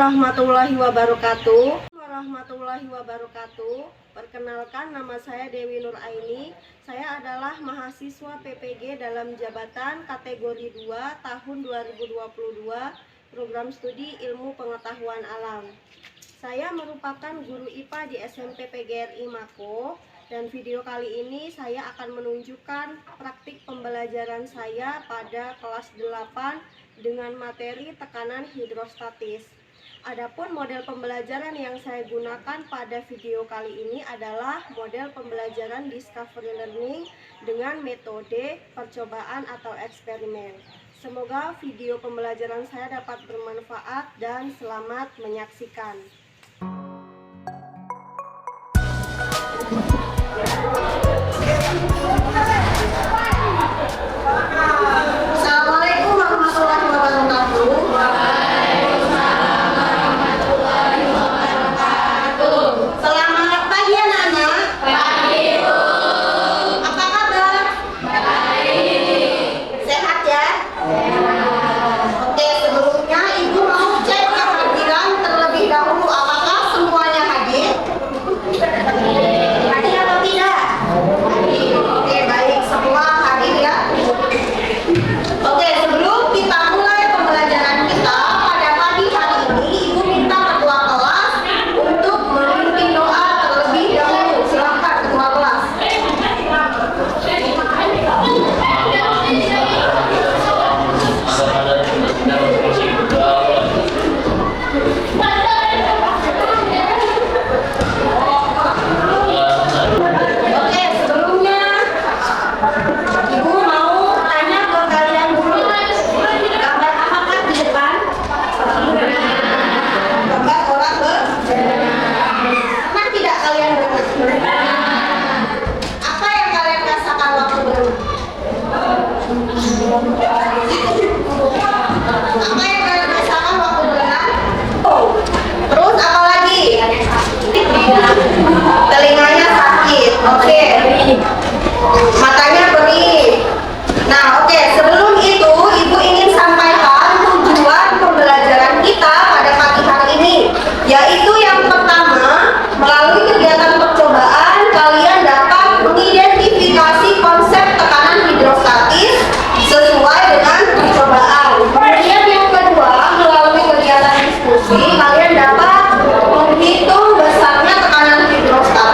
warahmatullahi wabarakatuh. Perkenalkan, nama saya Dewi Nur Aini. Saya adalah mahasiswa PPG dalam jabatan kategori 2 tahun 2022 program studi Ilmu Pengetahuan Alam. Saya merupakan guru IPA di SMP PGRI Mako, dan video kali ini saya akan menunjukkan praktik pembelajaran saya pada kelas 8 dengan materi tekanan hidrostatis. Adapun model pembelajaran yang saya gunakan pada video kali ini adalah model pembelajaran discovery learning dengan metode percobaan atau eksperimen. Semoga video pembelajaran saya dapat bermanfaat dan selamat menyaksikan. Assalamualaikum warahmatullahi wabarakatuh. Selamat pagi anak-anak. Pagi, Bu. Apa kabar? Baik. Sehat ya? Sehat. Oke, sebelumnya Ibu mau cek kehadiran terlebih dahulu. Apakah semuanya hadir? Hadir atau tidak? Hadir. Oke, baik. Semua hadir ya. Oke, sebelum kita mulai pembelajaran kita pada pagi hari ini, Ibu minta ketua kelas untuk memimpin doa terlebih dahulu. Silakan ketua kelas. Oke, sebelumnya Ibu mau tanya ke kalian dulu. Gambar apakah di depan? Gambar orang pernah tidak kalian berenang? Apa yang kalian rasakan waktu berenang? Apa yang kalian rasakan waktu berenang? Terus apa lagi? Telinganya sakit. Oke. Matanya perih. Nah, oke, sebelum itu Ibu ingin sampaikan tujuan pembelajaran kita pada pagi hari ini, yaitu yang pertama, melalui kegiatan percobaan kalian dapat mengidentifikasi konsep tekanan hidrostatis sesuai dengan percobaan. Kemudian yang kedua, melalui kegiatan diskusi kalian dapat menghitung besarnya tekanan hidrostatis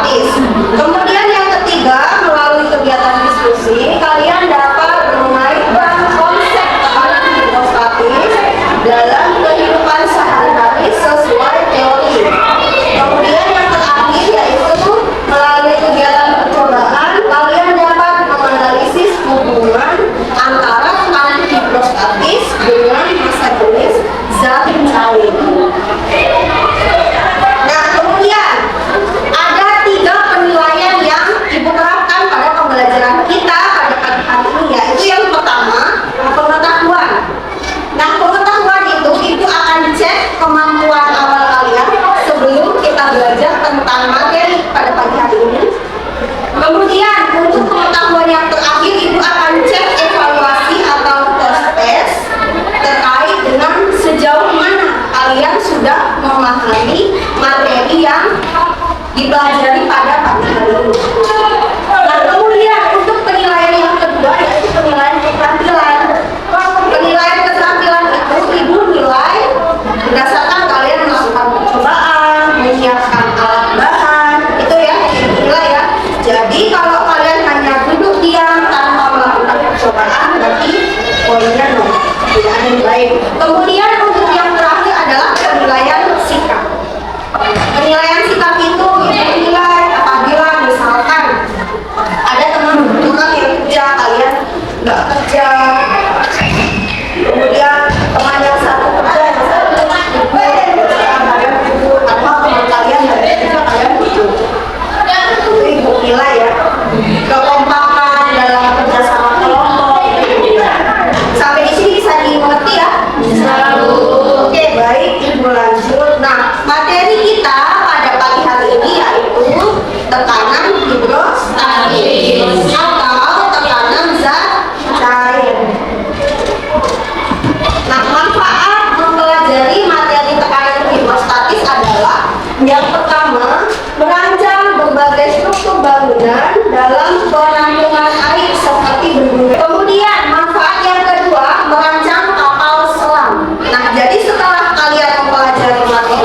struktur bangunan dalam penampungan air seperti bendung. Kemudian manfaat yang kedua, merancang kapal selam. Nah, jadi setelah kalian mempelajari materi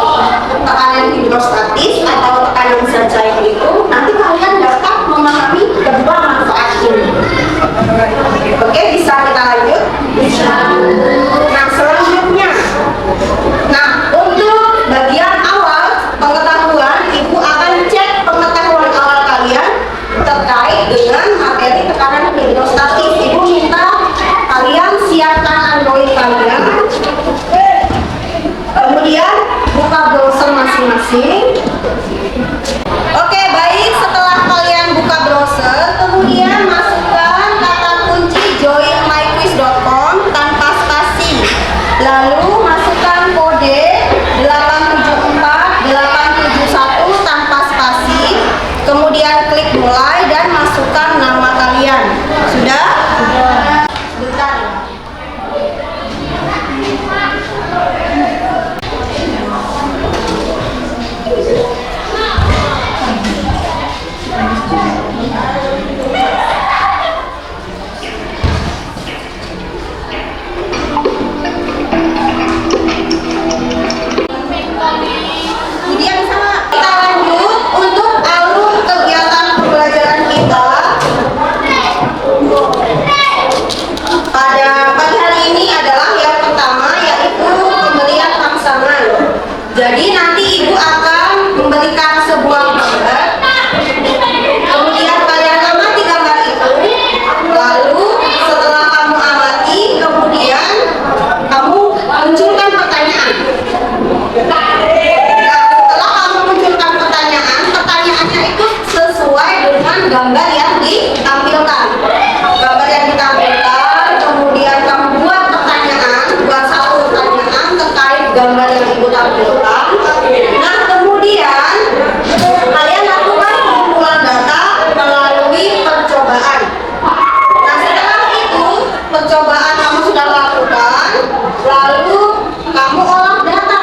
tekanan hidrostatis atau tekanan saja itu, nanti kalian dapat memahami kedua manfaat ini. Oke, bisa kita lanjut? Bisa. Nah, selanjutnya, untuk bagian awal pengetahuan, Ibu akan cek pengetahuan awal kalian terkait dengan materi tekanan hidrostatis. Ibu minta kalian siapkan Android kalian, kemudian buka browser masing-masing. Oke, baik, setelah kalian buka browser, kemudian masukkan kata kunci joinmyquiz.com tanpa spasi, lalu masukkan kode 874871 tanpa spasi, kemudian klik mulai dan masukkan nama kalian. Sudah? Sebentar. Kemudian kita lanjut untuk alur kegiatan pembelajaran kita. Pada pagi hari ini adalah yang pertama, yaitu pembelian rangsangan. Jadi nanti Ibu akan memberikan sebuah gambar, kemudian kalian amati gambar itu, lalu setelah kamu amati, kemudian kamu munculkan pertanyaan. Pertanyaannya itu sesuai dengan gambar yang ditampilkan. Gambar yang ditampilkan, kemudian kamu buat satu pertanyaan terkait gambar yang Ibu tampilkan. Nah, kemudian kalian lakukan pengumpulan data melalui percobaan. Nah, setelah itu percobaan kamu sudah lakukan, lalu kamu olah data.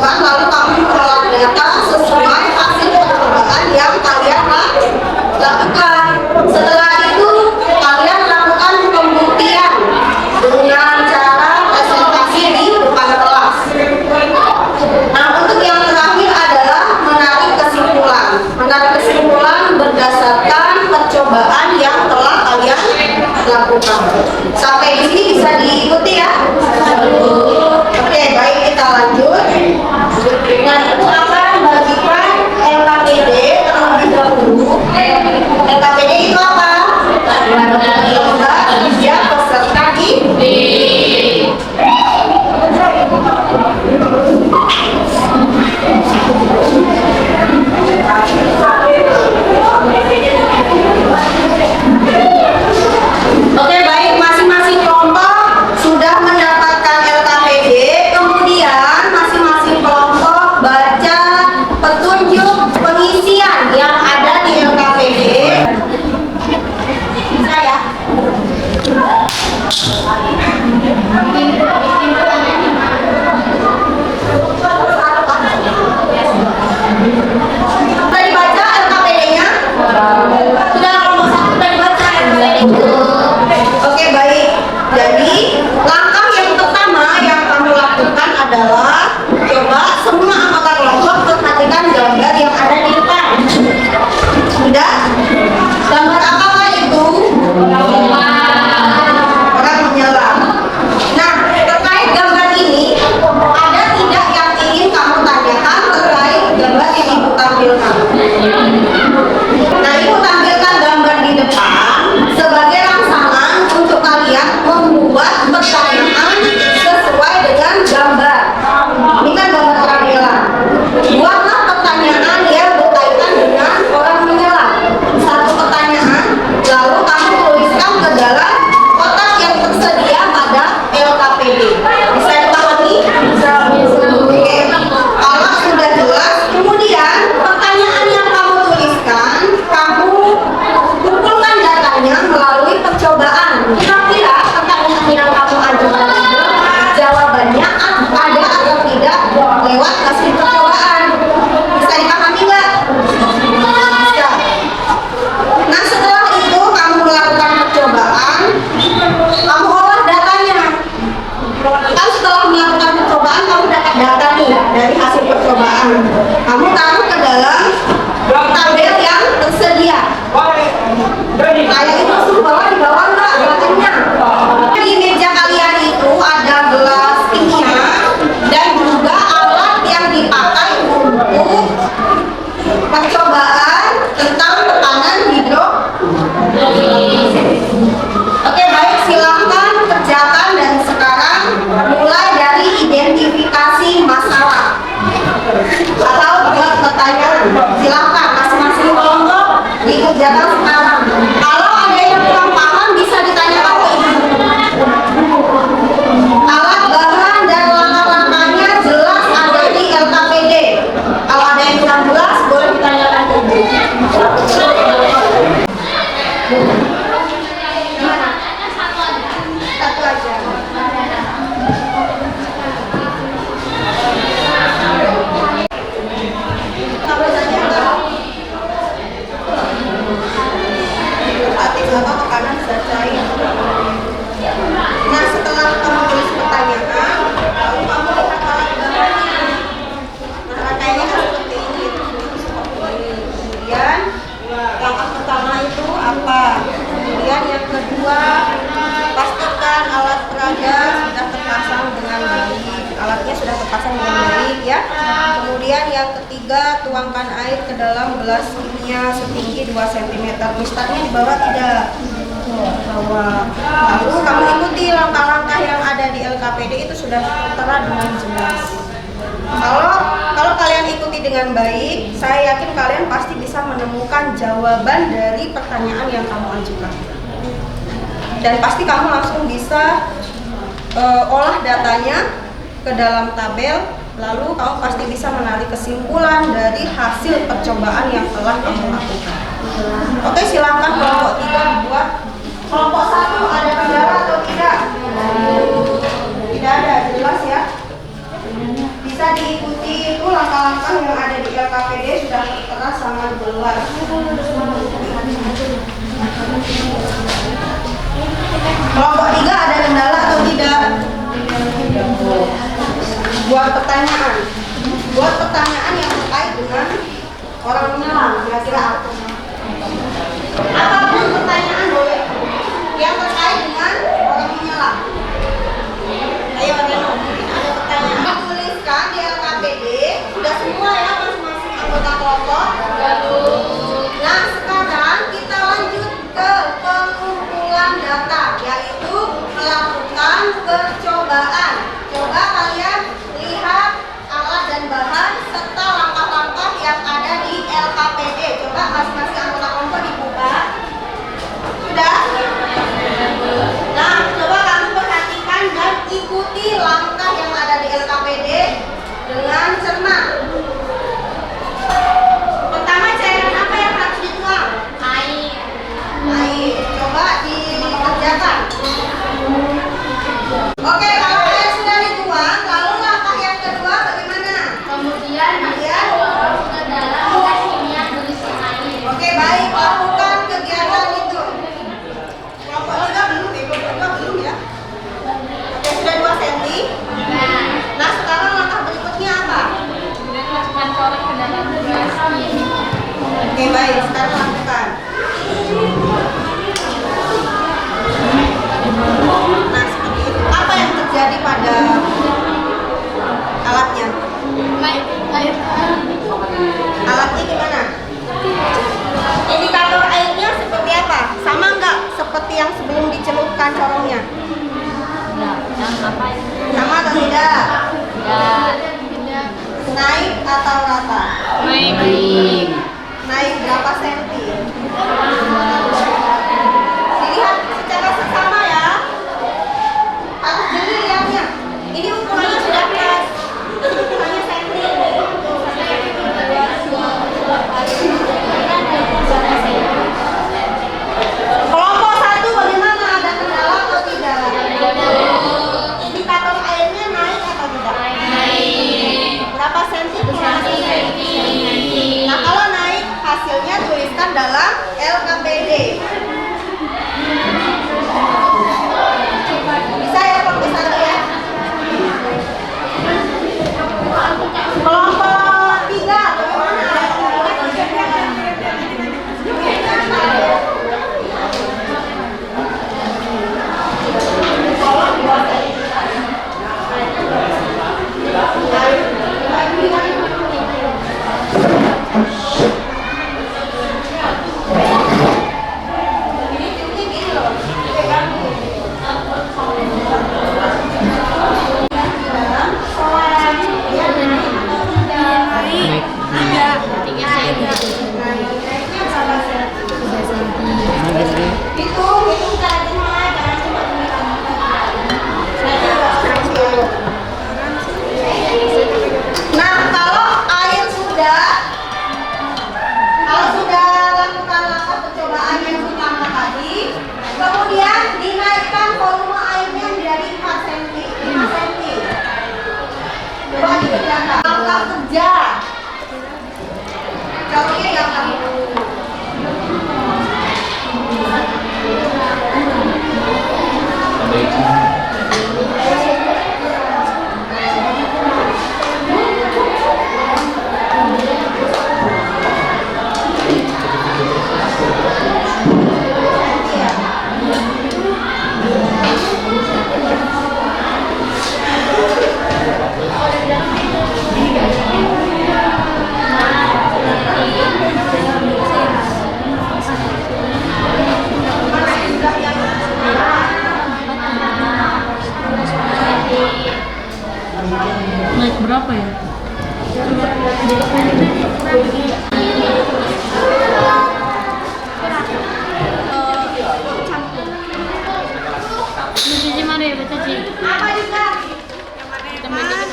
Lalu kamu olah data sesuai hasil percobaan percobaan tentang tekanan hidro. Oke, baik, silahkan kerjakan dari sekarang, mulai dari identifikasi masalah atau buat pertanyaan. Silahkan masing-masing kelompok dikerjakan sekarang. Kalau ada yang kurang paham bisa ditanyakan ke ibu. Alat, bahan, dan langkah-langkahnya jelas ada di LKPD. Kalau ada yang kurang jelas boleh ditanyakan ke ibu. Satu aja. Apa saja statis atau tekanan zat cair. Nah, setelah kamu tulis pertanyaan, lalu kamu lihat alat bahannya. Nah, rangkaiannya kan seperti ini. Kemudian langkah pertama itu apa? Kemudian yang kedua, pastikan alat peraga sudah terpasang dengan baik. Alatnya sudah terpasang dengan baik ya. Kemudian yang ketiga, tuangkan air ke dalam gelas kimia setinggi 2 cm. Mistarnya di bawah tidak? Bawah. Lalu kamu ikuti langkah-langkah yang ada di LKPD itu sudah tertera dengan jelas. Kalau kalian ikuti dengan baik, saya yakin kalian pasti bisa menemukan jawaban dari pertanyaan yang kamu ajukan. Dan pasti kamu langsung bisa olah datanya ke dalam tabel, lalu kamu pasti bisa menarik kesimpulan dari hasil percobaan yang telah kamu lakukan. Oke, silakan kelompok 3 dibuat. Kelompok 1 ada kendala atau tidak? Tidak ada, jelas ya. Bisa diikuti itu langkah-langkah yang ada di LKPD sudah tertera sangat jelas. Kelompok 3 ada kendala atau tidak? Buat pertanyaan yang terkait dengan orang menyelam, kira-kira apa? Apapun pertanyaan boleh yang terkait dengan orang menyelam. Ayo Reno, ada pertanyaan. Tuliskan di LKPD sudah semua ya masing-masing anggota kelompok. Nah, sekarang kita lanjut ke pengumpulan data, yaitu melakukan percobaan. Coba kalian lihat alat dan bahan serta langkah-langkah yang ada di LKPD. Coba masing-masing anggota kelompok dibuka. Sudah? Nah, coba kamu perhatikan dan ikuti langkah yang ada di LKPD dengan cermat. Pertama, cairan apa yang harus dituang? Air. Coba dikerjakan. Oke, kalau air sudah dituang, lalu langkah yang kedua bagaimana? Kemudian ke dalam gas kimia berisi air. Oke, baik, lakukan kegiatan itu. Kelompok 3 belum, kelompok 2 belum ya? Oke, sudah 2 cm. Nah, sekarang langkah berikutnya apa? Kemudian masukkan korek ke dalam gas kimia. Oke, baik, sekarang lakukan. Nah, seperti itu. Apa yang terjadi pada alatnya? Alatnya gimana? Indikator airnya seperti apa? Sama nggak seperti yang sebelum dicelupkan corongnya? Sama atau tidak? Naik atau rata? Naik berapa senti? Dilihat secara seksama ya. Harus jeli lihatnya. Ini ukurannya sudah pas. Ukurannya senti. Kelompok 1 bagaimana? Ada kendala atau tidak? Indikator airnya naik atau tidak? Naik. Berapa senti? Nah, kalau naik hasilnya tuliskan dalam LKPD. Bisa ya kelompok 1 ya? Kelompok 3 bagaimana? Hitung karakternya, jangan cuma tulisan. Nah, kalau sudah lakukan langkah percobaan yang pertama tadi, kemudian dinaikkan volume airnya menjadi 4 cm, 5 cm. Coba dikerjakan. Langkah kerja. Contohnya yang kamu. Naik berapa ya? Cici mana ya, baca Cici? Apa juga? Alas.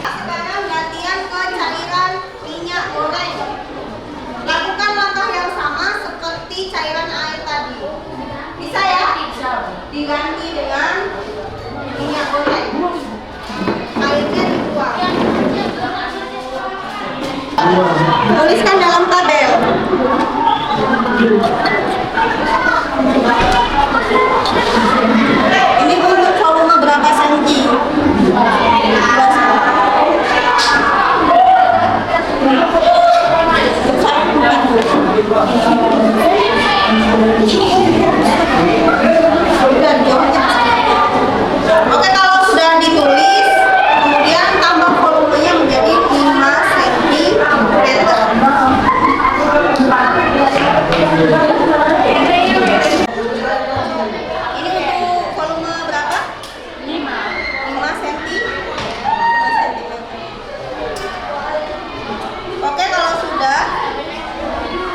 Sekarang latihan ke cairan minyak goreng. Lakukan langkah yang sama seperti cairan air tadi. Bisa ya? Diganti dengan minyak goreng. Airnya dibuang. Tuliskan dalam tabel. Ini untuk volume berapa senti? Oke, kalau sudah ditulis, kemudian tambah volumenya menjadi 5 cm. Ini untuk volume berapa? 5 cm. Oke, kalau sudah,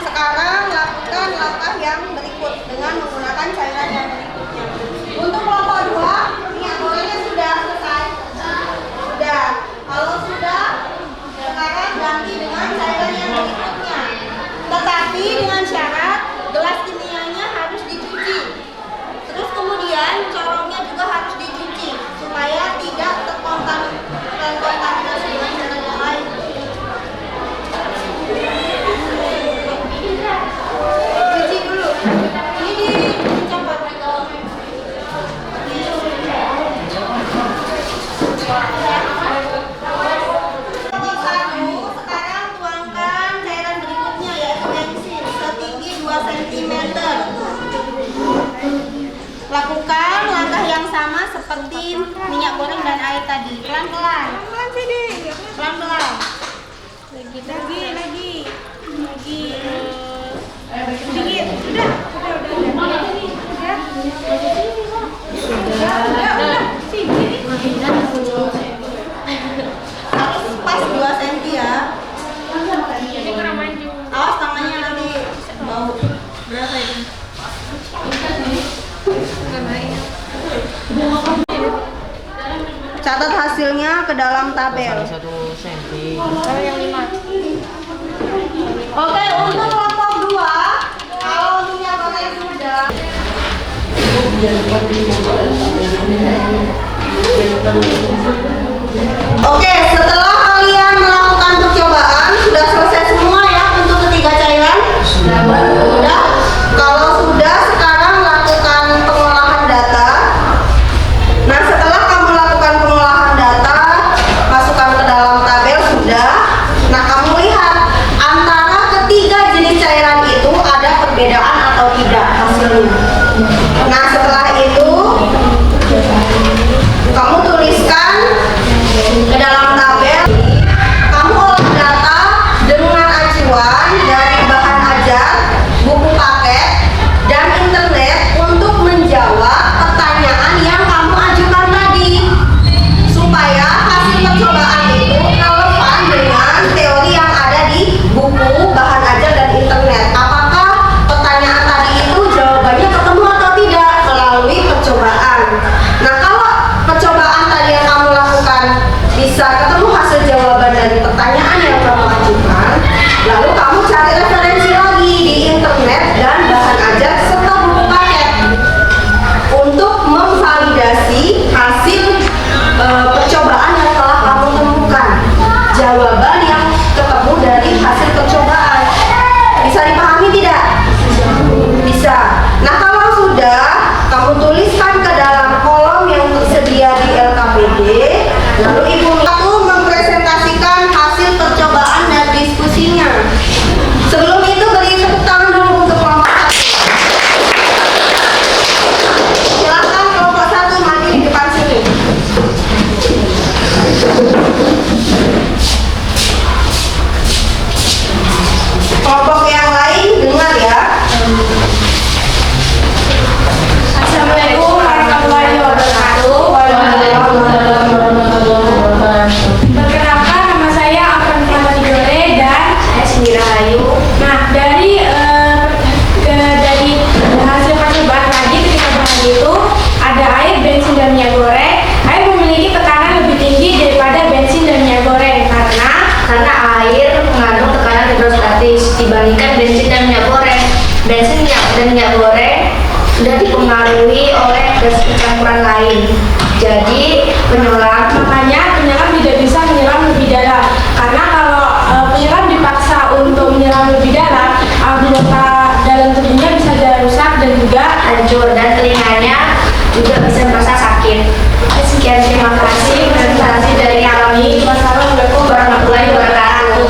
sekarang lakukan langkah yang berikut dengan menggunakan cairan yang berikutnya. Untuk kelompok 2, minyak gorengnya sudah selesai. Sudah. Kalau sudah, sekarang ganti dengan cairan yang berikutnya. Tetapi dengan syarat gelas kimianya harus dicuci. Terus kemudian corongnya juga harus dicuci supaya tidak terkontaminasi dengan cairan yang lain. Cuci dulu. Ini dicopot. Sekarang tuangkan cairan berikutnya yaitu bensin setinggi 2 cm. Lakukan langkah yang sama seperti minyak goreng dan air tadi. Pelan-pelan. Pelan-pelan. Lagi. Sedikit. Harus pas 2 cm ya. Awas tangannya nanti bau. Berapa itu? Catat hasilnya ke dalam tabel. 1 cm. Oke, untuk kelompok 2, kalau minyak goreng sudah. Oke, setelah kalian melakukan percobaan, sudah selesai semua ya untuk ketiga cairan? Sudah. Kalau sudah, sekarang lakukan pengolahan data. Nah, setelah kamu lakukan pengolahan data, masukkan ke dalam tabel sudah. Nah, kamu lihat antara ketiga jenis cairan itu ada perbedaan atau tidak hasilnya. Nah, setelah itu kamu tuliskan ke dalam Setelah ketemu hasil jawaban dari pertanyaan yang kamu ajukan, lalu kamu cari referensi lagi di internet dan bahan ajar serta buku paket untuk memvalidasi hasil percobaan yang telah kamu temukan. Jawaban yang ketemu dari hasil percobaan. Bisa dipahami tidak? Bisa. Nah, kalau sudah, kamu tuliskan ke dalam kolom yang tersedia di LKPD. Lalu ibu aku mempresentasikan hasil percobaan dan diskusinya. Sebelum itu beri tepuk tangan dulu untuk kelompok 1. Silakan kelompok 1 maju di depan sini. Kelompok yang lain dengar ya. Assalamualaikum warahmatullahi wabarakatuh. Perkenalkan, nama saya Afan Muhammad Igore dan saya Sindi Rahayu. Nah, dari hasil percobaan tadi ketika bahan itu ada air, bensin, dan minyak goreng. Air memiliki tekanan lebih tinggi daripada bensin dan minyak goreng karena air mengandung tekanan hidrostatis dibandingkan bensin dan minyak goreng. Bensin dan minyak goreng sudah dipengaruhi oleh gas campuran lain. Jadi makanya penyelam tidak bisa menyelam lebih dalam. Karena kalau penyelam dipaksa untuk menyelam lebih dalam, anggota dalam tubuhnya bisa rusak dan juga hancur, dan telinganya juga bisa merasa sakit. Sekian, terima kasih presentasi dari kami. Wassalamualaikum warahmatullahi wabarakatuh.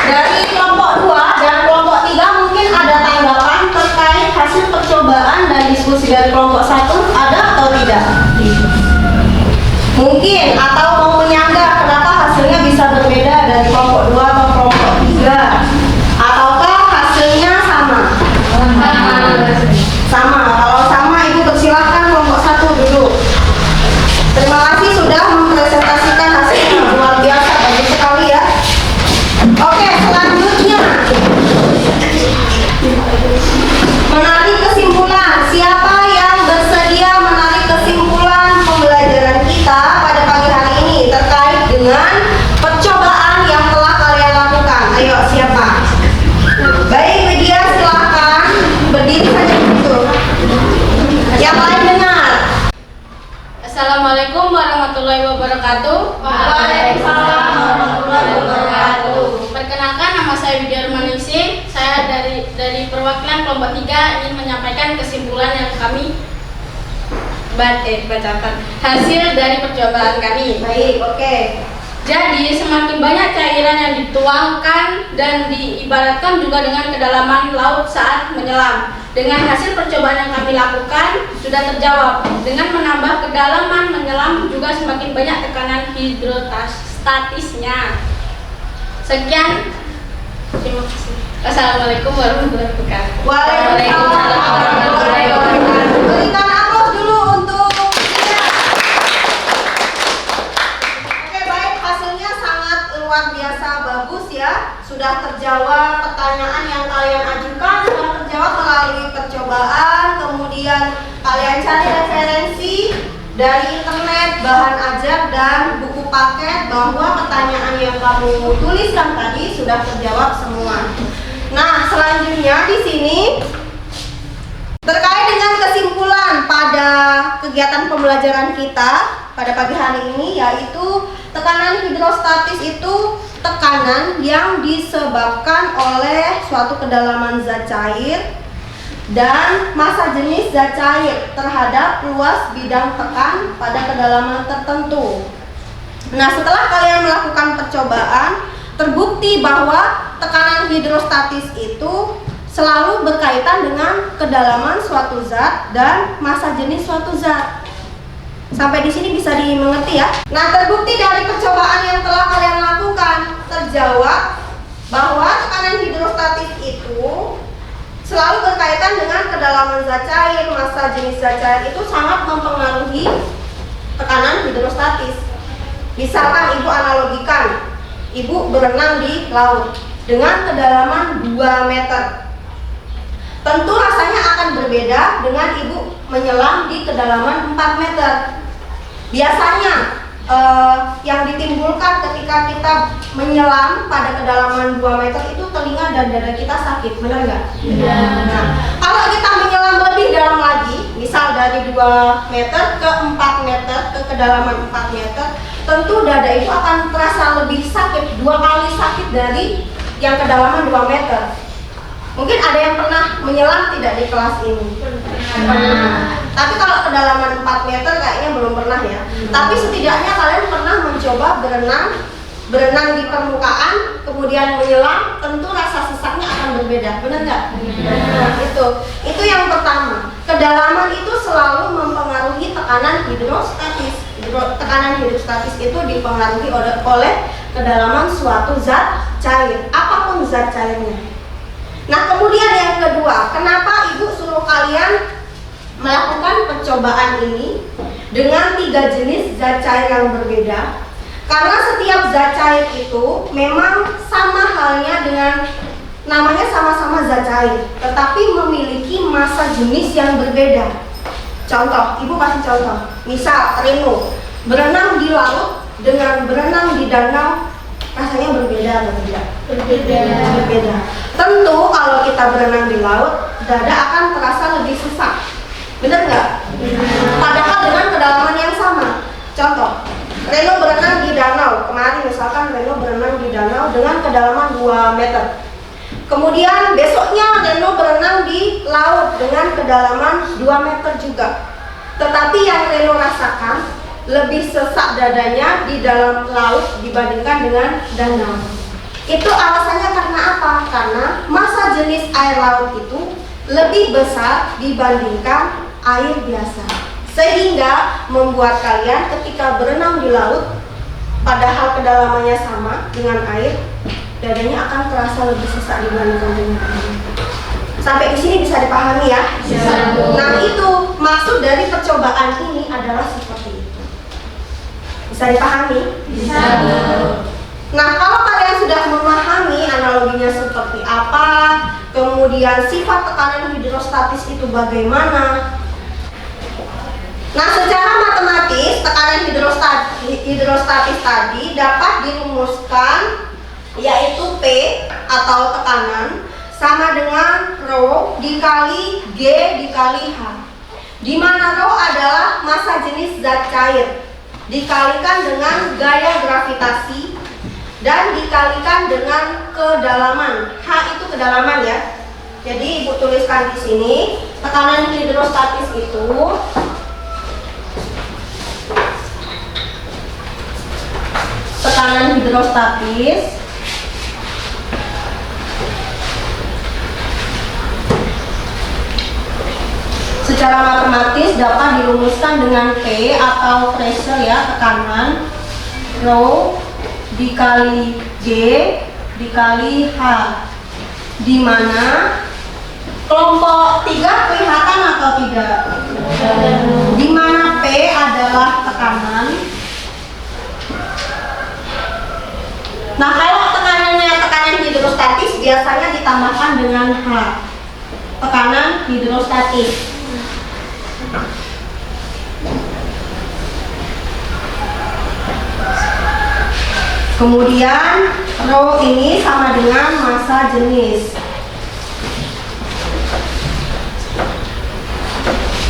Dari kelompok 2 dan kelompok 3 mungkin ada tanggapan terkait hasil percobaan dan diskusi dari kelompok 1, ada atau tidak? Mungkin, atau mau menyanggah kenapa hasilnya bisa berbeda dari kelompok 2 atau kelompok 3? Ataukah hasilnya sama? Sama. Kalau sama, ibu persilahkan kelompok 1 dulu. Terima kasih sudah mempresentasikan hasilnya, luar biasa, bagus sekali ya. Oke, selanjutnya menarik kesimpulan. Siapa yang bersedia menarik kesimpulan pembelajaran kita pada pagi hari ini terkait dengan percobaan yang telah kalian lakukan? Ayo, siapa? Baik, media silahkan berdiri saja dulu. Yang lain dengar. Assalamualaikum warahmatullahi wabarakatuh. Waalaikumsalam warahmatullahi wabarakatuh. Perkenalkan, nama saya Widya Rumaningsih. Saya dari perwakilan kelompok 3 ingin menyampaikan kesimpulan yang kami bacakan hasil dari percobaan kami. Baik, oke. Jadi semakin banyak cairan yang dituangkan dan diibaratkan juga dengan kedalaman laut saat menyelam. Dengan hasil percobaan yang kami lakukan sudah terjawab. Dengan menambah kedalaman menyelam juga semakin banyak tekanan hidrostatisnya. Sekian. Terima kasih. Assalamualaikum warahmatullahi wabarakatuh. Waalaikumsalam warahmatullahi wabarakatuh. Berikan aplaus dulu untuk Oke, baik, hasilnya sangat luar biasa bagus ya. Sudah terjawab pertanyaan yang kalian ajukan, sudah terjawab melalui percobaan, kemudian kalian cari referensi dari internet, bahan ajar, dan buku paket bahwa pertanyaan yang kamu tuliskan tadi sudah terjawab semua. Nah, selanjutnya di sini terkait dengan kesimpulan pada kegiatan pembelajaran kita pada pagi hari ini, yaitu tekanan hidrostatis itu tekanan yang disebabkan oleh suatu kedalaman zat cair dan massa jenis zat cair terhadap luas bidang tekan pada kedalaman tertentu. Nah, setelah kalian melakukan percobaan, terbukti bahwa tekanan hidrostatis itu selalu berkaitan dengan kedalaman suatu zat dan massa jenis suatu zat. Sampai di sini bisa dimengerti ya. Nah, terbukti dari percobaan yang telah kalian lakukan, terjawab bahwa tekanan hidrostatis itu selalu berkaitan dengan kedalaman zat cair. Massa jenis zat cair itu sangat mempengaruhi tekanan hidrostatis. Misalkan ibu analogikan, ibu berenang di laut dengan kedalaman 2 meter. Tentu rasanya akan berbeda dengan ibu menyelam di kedalaman 4 meter. Biasanya yang ditimbulkan ketika kita menyelam pada kedalaman 2 meter itu telinga dan dada kita sakit, benar nggak? Nah, kalau kita menyelam lebih dalam lagi, misal dari 2 meter ke 4 meter, ke kedalaman 4 meter, tentu dada itu akan terasa lebih sakit, 2 kali sakit dari yang kedalaman 2 meter. Mungkin ada yang pernah menyelam tidak di kelas ini? Pernah. Tapi kalau kedalaman 4 meter kayaknya belum pernah ya. Tapi setidaknya kalian pernah mencoba berenang di permukaan, kemudian menyelam, tentu rasa sesaknya akan berbeda, benar nggak? Nah, itu yang pertama. Kedalaman itu selalu mempengaruhi tekanan hidrostatis. Tekanan hidrostatis itu dipengaruhi oleh kedalaman suatu zat cair, apapun zat cairnya. Nah, kemudian yang kedua, kenapa ibu suruh kalian melakukan percobaan ini dengan 3 jenis zat cair yang berbeda? Karena setiap zat cair itu memang sama halnya dengan namanya sama-sama zat cair, tetapi memiliki massa jenis yang berbeda. Contoh, ibu kasih contoh. Misal Reno berenang di laut dengan berenang di danau, rasanya berbeda atau tidak? Berbeda. Tentu kalau kita berenang di laut, dada akan terasa lebih sesak. Benar nggak? Padahal dengan kedalaman yang sama. Contoh, Reno berenang di danau. Kemarin misalkan Reno berenang di danau dengan kedalaman 2 meter. Kemudian besoknya Reno berenang di laut dengan kedalaman 2 meter juga. Tetapi yang Reno rasakan lebih sesak dadanya di dalam laut dibandingkan dengan danau. Itu alasannya karena apa? Karena massa jenis air laut itu lebih besar dibandingkan air biasa. Sehingga membuat kalian ketika berenang di laut, padahal kedalamannya sama dengan air, dadanya akan terasa lebih sesak dibandingkan dengan air. Sampai di sini bisa dipahami ya? Bisa. Nah, itu maksud dari percobaan ini adalah seperti itu. Bisa dipahami? Bisa. Nah, kalau kalian sudah memahami analoginya seperti apa, kemudian sifat tekanan hidrostatis itu bagaimana. Nah, secara matematis tekanan hidrostatis tadi dapat dirumuskan, yaitu P atau tekanan sama dengan Rho dikali G dikali H, di mana Rho adalah massa jenis zat cair dikalikan dengan gaya gravitasi dan dikalikan dengan kedalaman. H itu kedalaman ya. Jadi ibu tuliskan di sini tekanan hidrostatis itu secara matematis dapat dirumuskan dengan P atau pressure ya, tekanan, Rho dikali G dikali H, di mana kelompok 3 kelihatan atau tidak? Di mana P adalah tekanan. Nah, kalau tekanannya tekanan hidrostatis biasanya ditambahkan dengan H, tekanan hidrostatis. Kemudian Rho ini sama dengan massa jenis.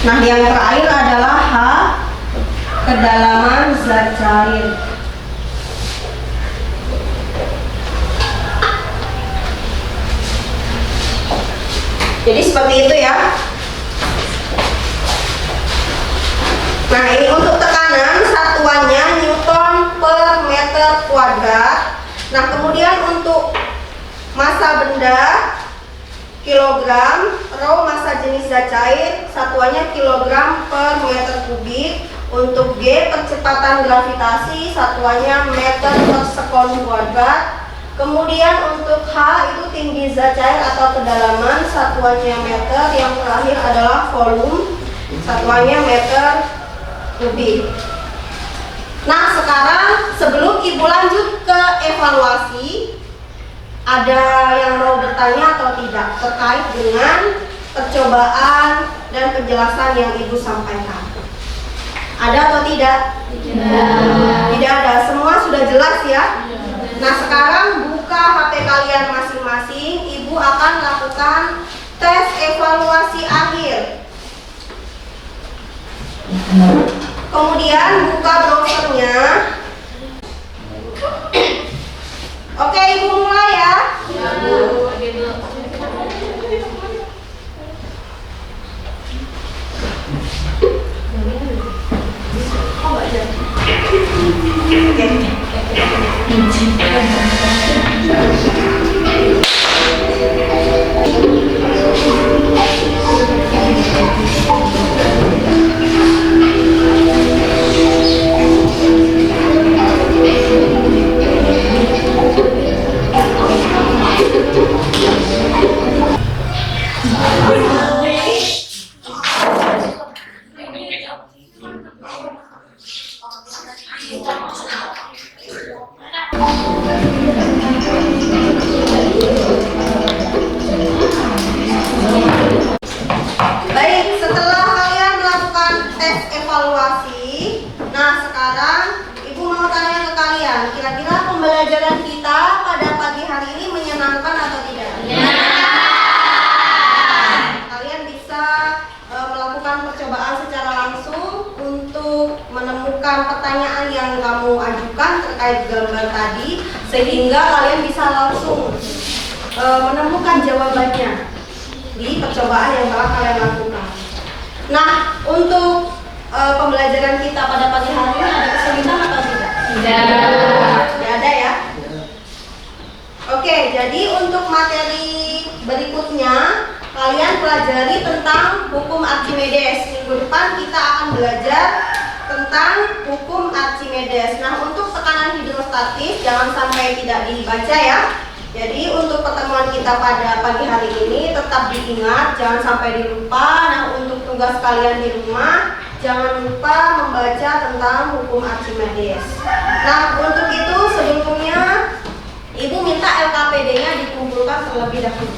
Nah, yang terakhir adalah H, kedalaman zat cair. Jadi seperti itu ya. Nah, ini untuk tekanan satuannya Newton per meter kuadrat. Nah, kemudian untuk massa benda kilogram, Rho massa jenis zat cair, satuannya kilogram per meter kubik. Untuk G percepatan gravitasi, satuannya meter per sekon kuadrat. Kemudian untuk H itu tinggi zat cair atau kedalaman, satuannya meter. Yang terakhir adalah volume, satuannya meter kubik. Nah, sekarang sebelum ibu lanjut ke evaluasi, ada yang mau bertanya atau tidak terkait dengan percobaan dan penjelasan yang Ibu sampaikan. Ada atau tidak? Tidak ada. Semua sudah jelas ya? Nah, sekarang buka HP kalian masing-masing. Ibu akan lakukan tes evaluasi akhir. Kemudian buka browsernya. Oke, Ibu mulai ya. Baik, setelah kalian melakukan tes evaluasi, nah sekarang Ibu mau tanya ke kalian, kira-kira pembelajaran kita pada pagi hari ini menyenangkan atau tidak? Kalian bisa melakukan percobaan secara langsung untuk menemukan pertanyaan yang kamu ajukan terkait gambar tadi, sehingga kalian bisa langsung menemukan jawabannya di percobaan yang telah kalian lakukan. Nah, untuk pembelajaran kita pada pagi hari ini ada kesulitan atau tidak? Tidak ada ya. Oke, jadi untuk materi berikutnya kalian pelajari tentang hukum Archimedes. Minggu depan kita akan belajar tentang hukum Archimedes. Nah, untuk tekanan hidrostatis jangan sampai tidak dibaca ya. Jadi untuk pertemuan kita pada pagi hari ini tetap diingat, jangan sampai dilupa. Nah, untuk tugas kalian di rumah jangan lupa membaca tentang hukum Archimedes. Nah, untuk itu sebelumnya Ibu minta LKPD-nya dikumpulkan terlebih dahulu.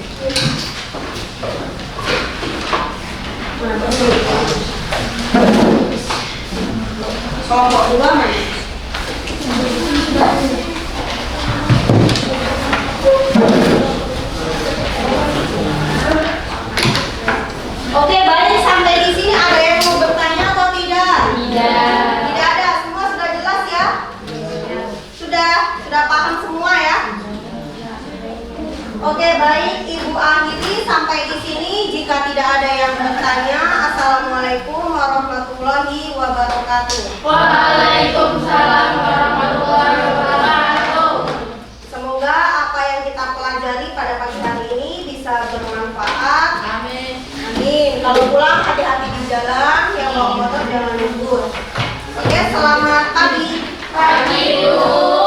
Kelompok 2 mana? Oke, baik, sampai di sini ada yang mau bertanya atau tidak? Tidak ada, semua sudah jelas ya? Sudah paham semua ya? Oke, baik, Ibu akhiri sampai di sini. Jika tidak ada yang bertanya, Assalamualaikum warahmatullahi wabarakatuh. Waalaikumsalam warahmatullahi wabarakatuh. Semoga apa yang kita pelajari pada pagi hari ini bisa bermanfaat. Amin. Amin. Kalau pulang hati-hati di jalan, yang bawa motor jangan ngebut. Oke, selamat pagi. Pagi, Bu.